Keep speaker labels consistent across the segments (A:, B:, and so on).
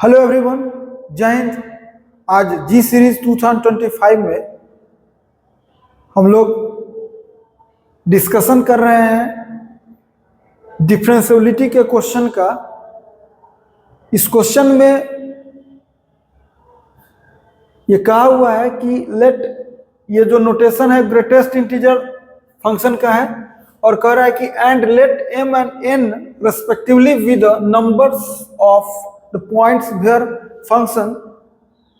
A: Hello everyone, जय हिंद। आज जी series 2025 में हम लोग डिस्कशन कर रहे हैं डिफरेंशियबिलिटी के क्वेश्चन का। इस क्वेश्चन में ये कहा हुआ है कि ये जो नोटेशन है ग्रेटेस्ट इंटीजर फंक्शन का है और कह रहा है कि and let m and n respectively with the numbers of the points where function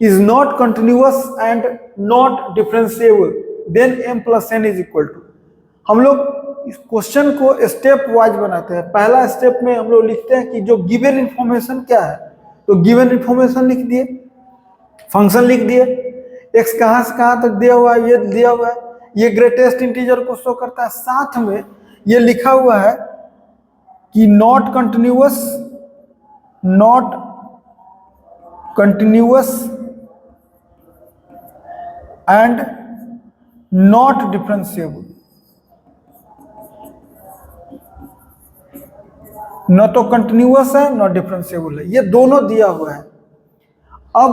A: is not continuous and not differentiable then m plus n is equal to। हम लोग इस क्वेश्चन को स्टेप वाइज बनाते हैं। पहला स्टेप में हम लोग लिखते हैं कि जो गिवन इंफॉर्मेशन क्या है, तो गिवन इंफॉर्मेशन लिख दिए, फंक्शन लिख दिए, x कहां से कहां तक दिया हुआ है ये दिया हुआ है, ये ग्रेटेस्ट इंटीजर को शो करता है। साथ में ये लिखा हुआ है कि not continuous and not differentiable. न तो कंटिन्यूअस है न डिफरेंशिएबल है, ये दोनों दिया हुआ है। अब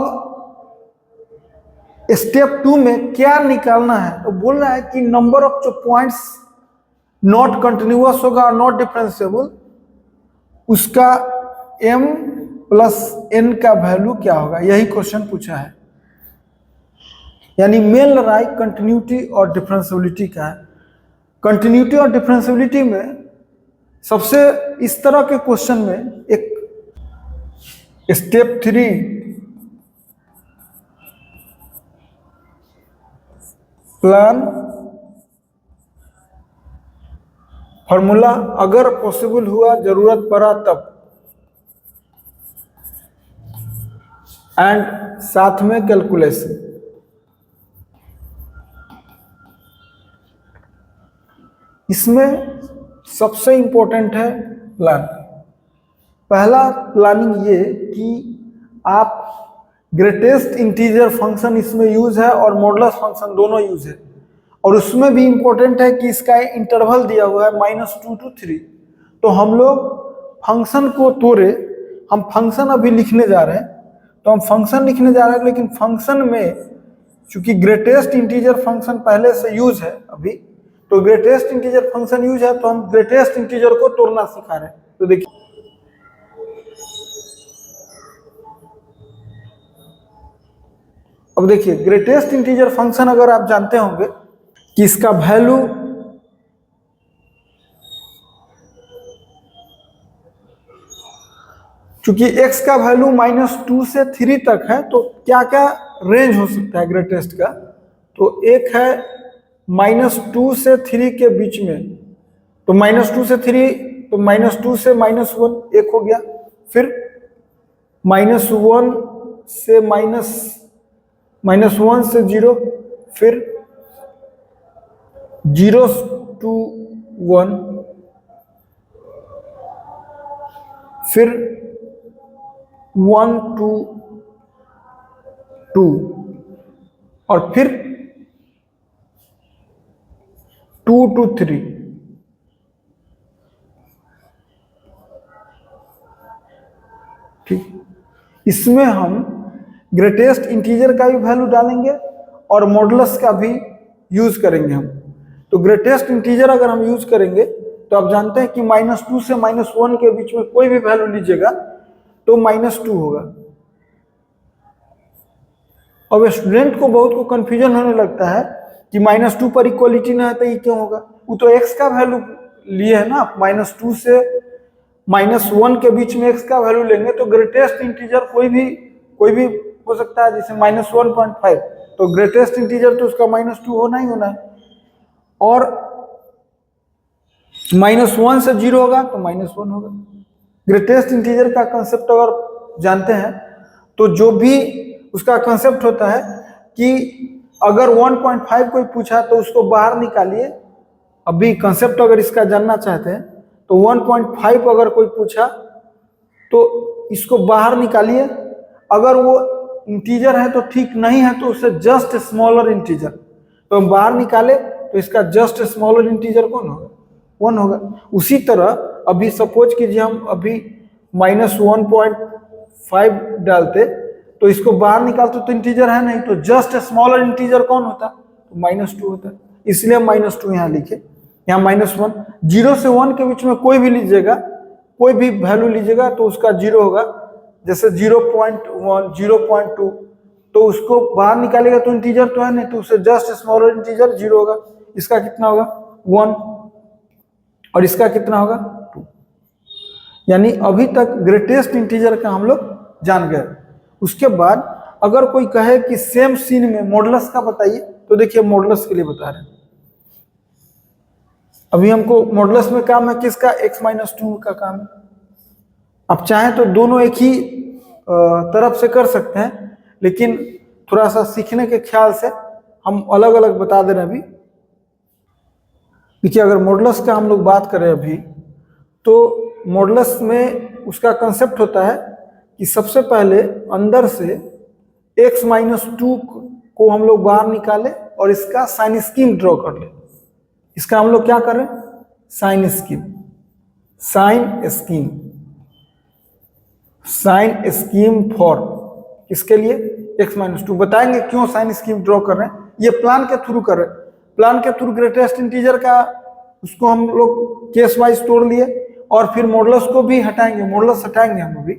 A: स्टेप 2 में क्या निकालना है, तो बोल रहा है कि नंबर ऑफ जो पॉइंट्स नॉट कंटिन्यूअस होगा और नॉट डिफरेंशिएबल, उसका m प्लस n का वैल्यू क्या होगा, यही क्वेश्चन पूछा है। यानी मेन लड़ाई कंटिन्यूटी और डिफरेंशिएबिलिटी का है। कंटिन्यूटी और डिफरेंशिएबिलिटी में सबसे इस तरह के क्वेश्चन में एक स्टेप 3 प्लान फॉर्मूला, अगर पॉसिबल हुआ, जरूरत पड़ा तब, एंड साथ में कैलकुलेशन। इसमें सबसे इंपॉर्टेंट है प्लान। पहला प्लानिंग ये कि आप ग्रेटेस्ट इंटीजर फंक्शन इसमें यूज है और मॉडुलस फंक्शन दोनों यूज है, और उसमें भी इंपॉर्टेंट है कि इसका इंटरवल दिया हुआ है -2 to 3। तो हम लोग फंक्शन को तोड़े, हम फंक्शन अभी लिखने जा रहे हैं, तो हम फंक्शन लिखने जा रहे हैं, लेकिन फंक्शन में चूंकि ग्रेटेस्ट इंटीजर फंक्शन पहले से यूज है अभी, तो ग्रेटेस्ट इंटीजर फंक्शन यूज है, तो हम ग्रेटेस्ट इंटीजर को तोड़ना सिखा रहे हैं। तो देखिए, अब देखिए ग्रेटेस्ट इंटीजर फंक्शन अगर आप जानते होंगे कि इसका वैल्यू चूंकि x का वैल्यू -2 से 3 तक है, तो क्या क्या रेंज हो सकता है ग्रेटेस्ट का, तो एक है -2 से 3 के बीच में, तो -2 से 3, तो -2 से -1 एक हो गया, फिर -1 से -1 से 0, फिर 0 to 1, फिर 1 to 2, और फिर 2 to 3। ठीक, इसमें हम ग्रेटेस्ट इंटीजर का भी वैल्यू डालेंगे और मॉडुलस का भी यूज करेंगे हम। तो ग्रेटेस्ट इंटीजर अगर हम यूज करेंगे, तो आप जानते हैं कि -2 से -1 के बीच में कोई भी वैल्यू लीजिएगा तो -2 होगा। अब स्टूडेंट को बहुत को कंफ्यूजन होने लगता है कि -2 पर इक्वलिटी ना है तो ये क्यों होगा, वो तो x का वैल्यू लिए है ना, -2 से -1 के बीच में x का वैल्यू लेंगे, तो ग्रेटेस्ट इंटीजर कोई भी हो सकता है, जैसे -1.5, तो ग्रेटेस्ट इंटीजर तो उसका -2 होना ही होना है, और -1 से 0 होगा तो -1 होगा। ग्रेटेस्ट इंटीजर का कंसेप्ट अगर जानते हैं, तो जो भी उसका कंसेप्ट होता है कि अगर 1.5 कोई पूछा तो उसको बाहर निकालिए। अभी कंसेप्ट अगर इसका जानना चाहते हैं, तो 1.5 अगर कोई पूछा तो इसको बाहर निकालिए। अगर वो इंटीजर है तो ठीक, नहीं है तो उससे जस्ट स्मॉलर इंटीजर, तो हम बाहर निकाले तो इसका जस्ट स्मॉलर इंटीजर कौन होगा, 1 होगा। उसी तरह अभी सपोज कीजिए हम अभी 5 डालते तो इसको बाहर निकालते तो इंटीजर है नहीं, तो जस्ट स्मॉलर इंटीजर कौन होता, तो -2 होता, इसलिए हम -2 यहाँ लिखे। यहाँ -1, 0 से 1 के बीच में कोई भी लीजिएगा, कोई भी वैल्यू लीजिएगा तो उसका 0 होगा। जैसे 0.1, 0.2, तो उसको बाहर निकालेगा तो इंटीजर तो है नहीं, तो उससे जस्ट स्मॉलर इंटीजर 0 होगा। इसका कितना होगा 1, और इसका कितना होगा 2। यानी अभी तक ग्रेटेस्ट इंटीजर का हम लोग जान गए। उसके बाद अगर कोई कहे कि सेम सीन में मॉडुलस का बताइए, तो देखिए मॉडुलस के लिए बता रहे हैं। अभी हमको मॉडुलस में काम है किसका, x-2 का काम है। आप चाहें तो दोनों एक ही तरफ से कर सकते हैं, लेकिन थोड़ा सा सीखने के ख्याल से हम अलग अलग बता दे रहे हैं। अभी देखिए अगर मॉडुलस का हम लोग बात करें अभी, तो मॉडुलस में उसका कंसेप्ट होता है कि सबसे पहले अंदर से x-2 को हम लोग बाहर निकालें और इसका साइन स्कीम ड्रॉ कर लें। इसका हम लोग क्या करें, sign scheme, sign scheme, sign scheme for इसके लिए x-2। बताएंगे क्यों साइन स्कीम ड्रॉ कर रहे हैं, ये प्लान के थ्रू कर रहे हैं। प्लान के थ्रू ग्रेटेस्ट इंटीजर का उसको हम लोग केस वाइज तोड़ लिए, और फिर मॉडुलस को भी हटाएंगे, मॉडुलस हटाएंगे हम अभी।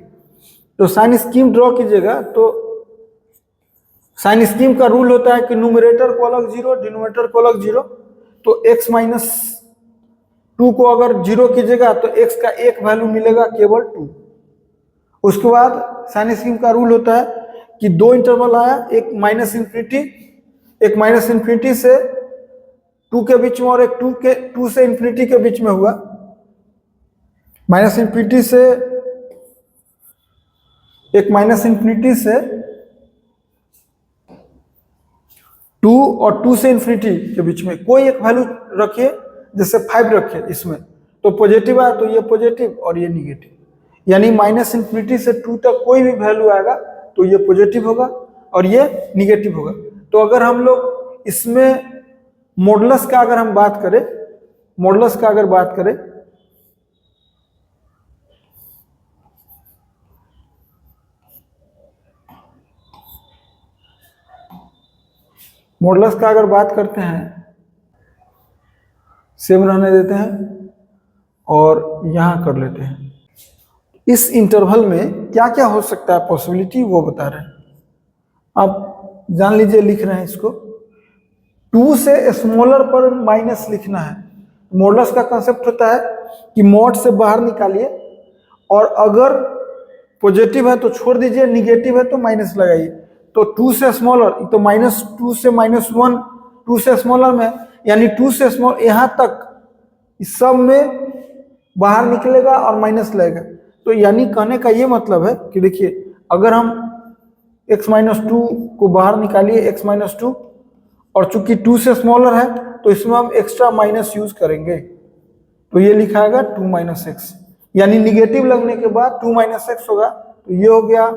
A: तो साइन स्कीम ड्रॉ कीजिएगा, तो साइन स्कीम का रूल होता है कि न्यूमरेटर को अलग 0, डिनोमिनेटर को अलग 0। तो x-2 को अगर 0 कीजिएगा तो x का एक वैल्यू मिलेगा केवल 2। उसके बाद साइन स्कीम का रूल होता है कि दो इंटरवल आया, एक -∞ से 2 के बीच में, और एक 2 से इन्फिनिटी के बीच में हुआ। -∞ से एक -∞ से 2 और 2 से इन्फिनिटी के बीच में कोई एक वैल्यू रखिए, जैसे 5 रखिए इसमें, तो पॉजिटिव आया तो ये पॉजिटिव और ये निगेटिव। यानी -∞ से 2 तक कोई भी वैल्यू आएगा तो ये पॉजिटिव होगा और ये निगेटिव होगा। तो अगर हम लोग इसमें मॉडुलस का अगर हम बात करें, मॉडुलस का अगर बात करें, मॉडुलस का अगर बात करते हैं, सेम रहने देते हैं और यहां कर लेते हैं। इस इंटरवल में क्या क्या हो सकता है पॉसिबिलिटी, वो बता रहे हैं। आप जान लीजिए, लिख रहे हैं इसको, 2 से स्मॉलर पर माइनस लिखना है। मॉडुलस का कंसेप्ट होता है कि मॉड से बाहर निकालिए, और अगर पॉजिटिव है तो छोड़ दीजिए, निगेटिव है तो माइनस लगाइए। तो 2 से स्मॉलर, तो -2 से -1 2 से स्मॉलर में, यानी 2 से स्मॉल यहाँ तक इस सब में बाहर निकलेगा और माइनस लगेगा। तो यानी कहने का ये मतलब है कि देखिए, अगर हम x-2 को बाहर निकालिए, x-2, और चूंकि 2 से स्मॉलर है तो इसमें हम एक्स्ट्रा माइनस यूज करेंगे, तो ये लिखाएगा 2 - x। यानी निगेटिव लगने के बाद 2 - x होगा, तो ये हो गया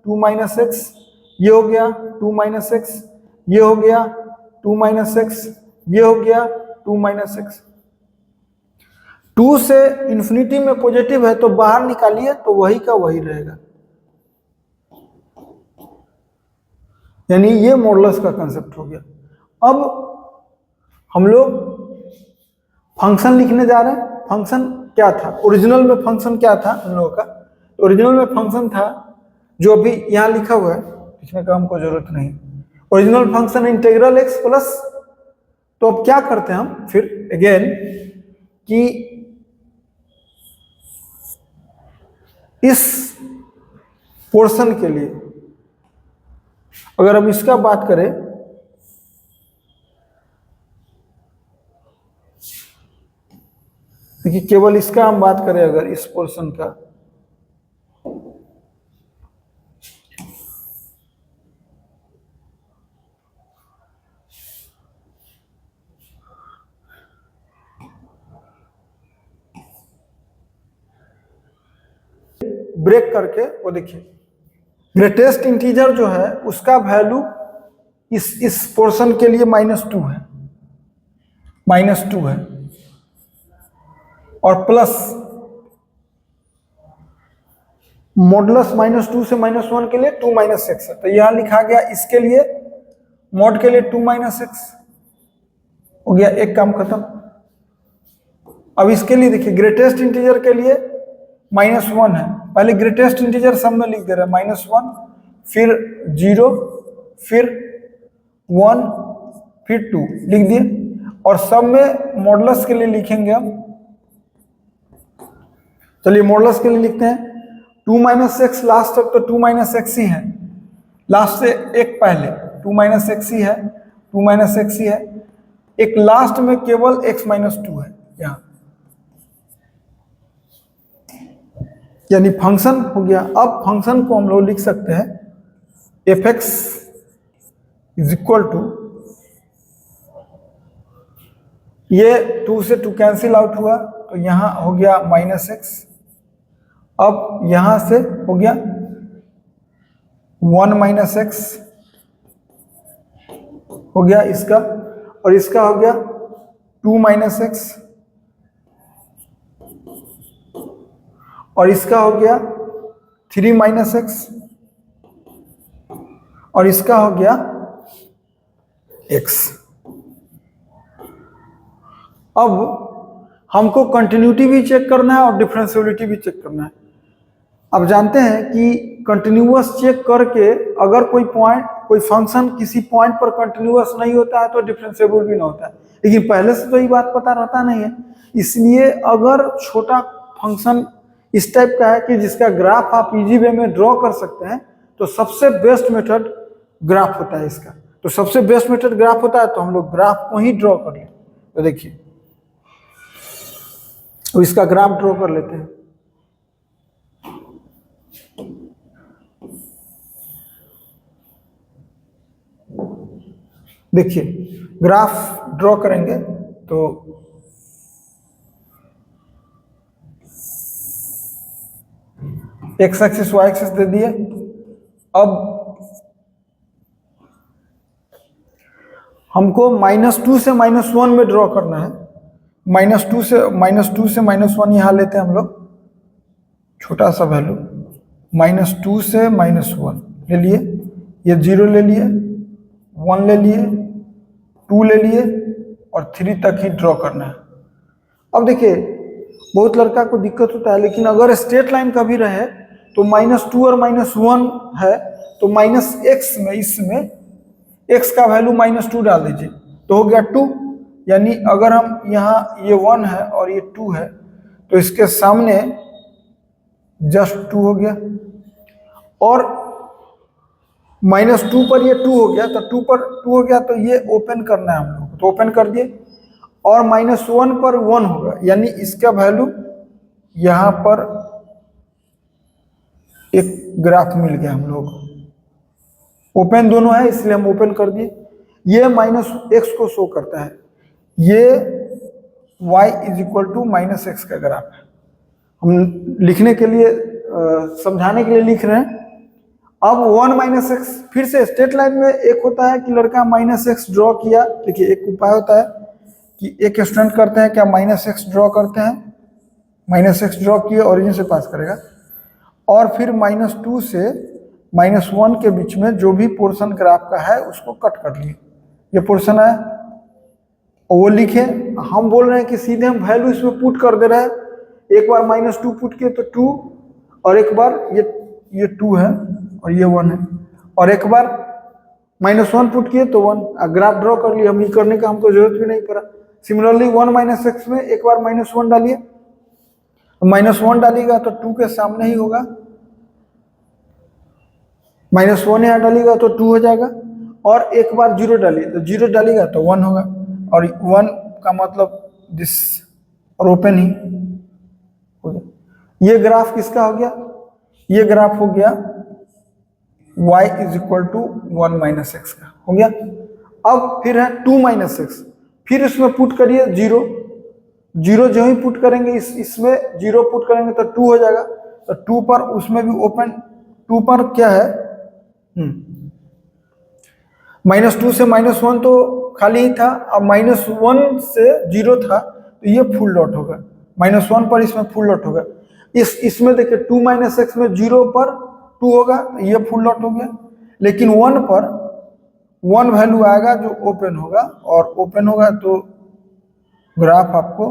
A: 2 - x, ये हो गया 2 - x, ये हो गया 2 - x, ये हो गया 2 - x। 2 से इन्फिनिटी में पॉजिटिव है तो बाहर निकालिए तो वही का वही रहेगा। यानी ये मॉडुलस का कंसेप्ट हो गया। अब हम लोग फंक्शन लिखने जा रहे हैं। फंक्शन क्या था, ओरिजिनल में फंक्शन क्या था हम लोगों का, ओरिजिनल में फंक्शन था जो अभी यहाँ लिखा हुआ है, लिखने का हमको जरूरत नहीं। Original function integral x plus, तो अब क्या करते हैं हम फिर अगेन कि इस पोर्शन के लिए अगर हम इसका बात करें, देखिए केवल इसका हम बात करें अगर इस पोर्शन का, ब्रेक करके वो देखिए, ग्रेटेस्ट इंटीजर जो है उसका वैल्यू इस पोर्शन के लिए -2 है, -2 है, और प्लस मॉडुलस -2 से -1 के लिए 2 - x है, तो यहां लिखा गया इसके लिए मॉड के लिए 2 - x हो गया, एक काम खत्म। अब इसके लिए देखिए ग्रेटेस्ट इंटीजर के लिए -1 है, पहले ग्रेटेस्ट इंटीजर सब में लिख दे रहा है -1, फिर 0, फिर 1, फिर 2 लिख दिए, और सब में मॉडुलस के लिए लिखेंगे हम। चलिए मॉडुलस के लिए लिखते हैं 2 - x, लास्ट तक तो 2 - x ही है, लास्ट से एक पहले 2 - x ही है, 2 - x ही है, एक लास्ट में केवल x - 2 है यहाँ, यानी फंक्शन हो गया। अब फंक्शन को हम लोग लिख सकते हैं f(x) = ये 2 से 2 कैंसिल आउट हुआ, तो यहाँ हो गया -x, अब यहां से हो गया 1 - x हो गया इसका, और इसका हो गया 2 - x, और इसका हो गया 3 - x, और इसका हो गया x। अब हमको कंटिन्यूटी भी चेक करना है और डिफरेंशियबिलिटी भी चेक करना है। अब जानते हैं कि कंटिन्यूअस चेक करके अगर कोई फंक्शन किसी पॉइंट पर कंटिन्यूअस नहीं होता है तो डिफरेंशिएबल भी ना होता है, लेकिन पहले से तो ये बात पता रहता नहीं है। इसलिए अगर छोटा फंक्शन इस टाइप का है कि जिसका ग्राफ आप इजी वे में ड्रॉ कर सकते हैं, तो सबसे बेस्ट मेथड ग्राफ होता है इसका। तो सबसे बेस्ट मेथड ग्राफ होता है, तो हम लोग ग्राफ को ही ड्रॉ कर लें। तो देखिए तो इसका ग्राफ ड्रॉ कर लेते हैं। देखिए ग्राफ ड्रॉ करेंगे तो x एक्सिस y एक्सिस दे दिए। अब हमको -2 से -1 में ड्रॉ करना है। -2 से -1 यहाँ लेते हैं हम लोग, छोटा सा वैल्यू, -2 से -1 ले लिए, ये 0 ले लिए, 1 ले लिए, 2 ले लिए, और 3 तक ही ड्रॉ करना है। अब देखिए बहुत लड़का को दिक्कत होता है, लेकिन अगर स्ट्रेट लाइन का भी रहे तो -2 और -1 है, तो -x में इसमें x का वैल्यू -2 डाल दीजिए, तो हो गया 2। यानी अगर हम यहाँ ये 1 है और ये 2 है, तो इसके सामने जस्ट 2 हो गया, और -2 पर ये 2 हो गया, तो 2 पर 2 हो गया, तो ये ओपन करना है हम लोग, तो ओपन कर दिए, और -1 पर 1 होगा, यानी इसका वैल्यू यहाँ पर एक ग्राफ मिल गया हम लोग। ओपन दोनों है इसलिए हम ओपन कर दिए। ये -x को शो करता है, ये y = -x का ग्राफ है। हम लिखने के लिए समझाने के लिए लिख रहे हैं। अब 1 - x, फिर से स्ट्रेट लाइन में एक होता है कि लड़का -x ड्रॉ किया। देखिए एक उपाय होता है कि एक स्टूडेंट करते हैं क्या, -x ड्रॉ करते हैं, -x ड्रॉ किए ओरिजिन से पास करेगा, और फिर -2 से -1 के बीच में जो भी पोर्शन ग्राफ का है उसको कट कर लिए, ये पोर्शन है और वो लिखे। हम बोल रहे हैं कि सीधे हम वैल्यू इसमें पुट कर दे रहे हैं। एक बार -2 पुट किए तो 2, और एक बार ये 2 है और ये 1 है, और एक बार -1 पुट किए तो 1, ग्राफ ड्रॉ कर लिए। हम ये करने का हमको जरूरत भी नहीं पड़ा। सिमिलरली 1 - x में एक बार -1 डालिए, -1 डालिएगा तो 2 के सामने ही होगा, -1 यहाँ डालिएगा तो 2 हो जाएगा, और एक बार 0 डालिए तो 0 डालिएगा तो 1 होगा, और 1 का मतलब दिस, और ओपन ही हो गया। ये ग्राफ किसका हो गया, ये ग्राफ हो गया y = 1 - x का हो गया। अब फिर है 2 - x, फिर इसमें पुट करिए 0, 0 जो ही पुट करेंगे इसमें 0 पुट करेंगे तो 2 हो जाएगा, तो 2 पर उसमें भी ओपन, 2 पर क्या है, -2 से -1 तो खाली ही था, अब -1 से 0 था, तो ये फुल डॉट होगा, -1 पर इसमें फुल डॉट होगा। इसमें देखिए 2 माइनस एक्स में 0 पर 2 होगा, ये फुल डॉट हो गया। लेकिन 1 पर 1 वैल्यू आएगा जो ओपन होगा, और ओपन होगा तो ग्राफ आपको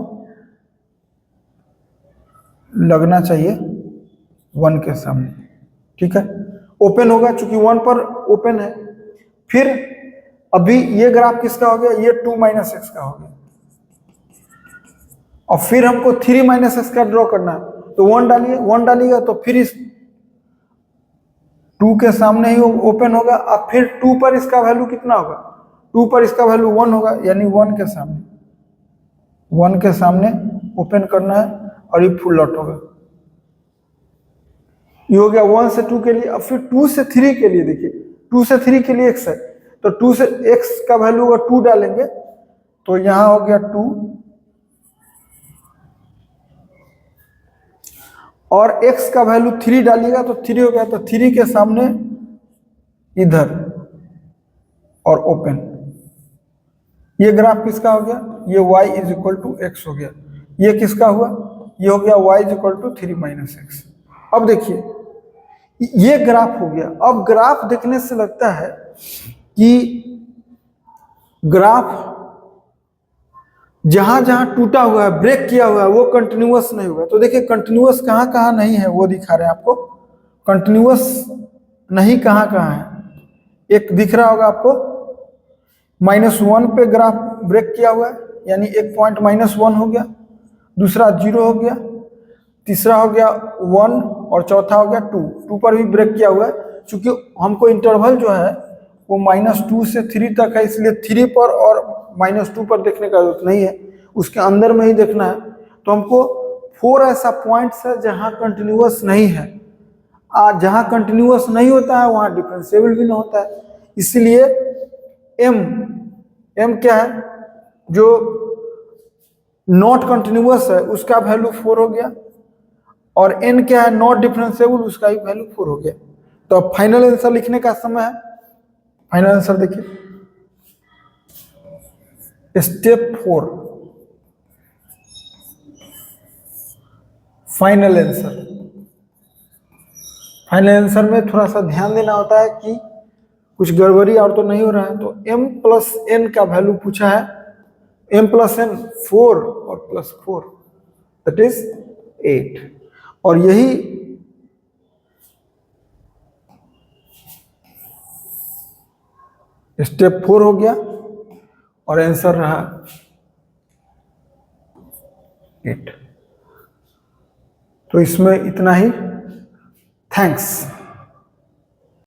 A: लगना चाहिए 1 के सामने, ठीक है। ओपन होगा, चूंकि 1 पर ओपन है। फिर अभी ये ग्राफ किसका हो गया, ये 2 माइनस एक्स का हो गया, और फिर हमको 3 माइनस एक्स का ड्रॉ करना है, तो 1 डालिए, 1 डालिएगा तो फिर इस 2 के सामने ही ओपन होगा। अब फिर 2 पर इसका वैल्यू कितना होगा, 2 पर इसका वैल्यू 1 होगा, यानी 1 के सामने, 1 के सामने ओपन करना है, और ये फुल डॉट होगा। ये हो गया 1 से 2 के लिए। अब फिर 2 से 3 के लिए देखिए, 2 से 3 के लिए x है, तो 2 से x का वैल्यू अगर 2 डालेंगे तो यहां हो गया 2, और x का वैल्यू 3 डालिएगा तो 3 हो गया, तो 3 के सामने इधर और ओपन। ये ग्राफ किसका हो गया, ये y is equal to X हो गया। ये किसका हुआ, ये हो गया y is equal to 3 minus X. अब देखिए ये ग्राफ हो गया। अब ग्राफ देखने से लगता है कि ग्राफ जहां जहां टूटा हुआ है, ब्रेक किया हुआ है, वो कंटिन्यूअस नहीं हुआ। तो देखिए कंटिन्यूअस कहां कहां नहीं है वो दिखा रहे हैं आपको। कंटिन्यूअस नहीं कहां कहां है, एक दिख रहा होगा आपको, -1 पे ग्राफ ब्रेक किया हुआ है, यानी एक पॉइंट -1 हो गया, दूसरा 0 हो गया, तीसरा हो गया 1, और चौथा हो गया 2 पर भी ब्रेक किया हुआ है। चूंकि हमको इंटरवल जो है वो -2 से 3 तक है, इसलिए 3 पर और -2 पर देखने का जरूरत नहीं है, उसके अंदर में ही देखना है। तो हमको 4 ऐसा पॉइंट्स है जहां कंटिन्यूअस नहीं है। जहां कंटिन्यूअस नहीं होता है वहां डिफरेंशिएबल भी नहीं होता है। इसलिए m क्या है, जो नॉट कंटिन्यूअस है उसका वैल्यू 4 हो गया, और n क्या है, नॉट डिफरेंशिएबल, उसका ही वैल्यू 4 हो गया। तो अब फाइनल आंसर लिखने का समय है। फाइनल आंसर देखिए, step 4, final answer. Final answer में थोड़ा सा ध्यान देना होता है कि कुछ गड़बड़ी और तो नहीं हो रहा है। तो m प्लस n का वैल्यू पूछा है, m प्लस n 4 और प्लस 4 दैट इज 8, और यही स्टेप 4 हो गया, और आंसर रहा 8। तो इसमें इतना ही। थैंक्स।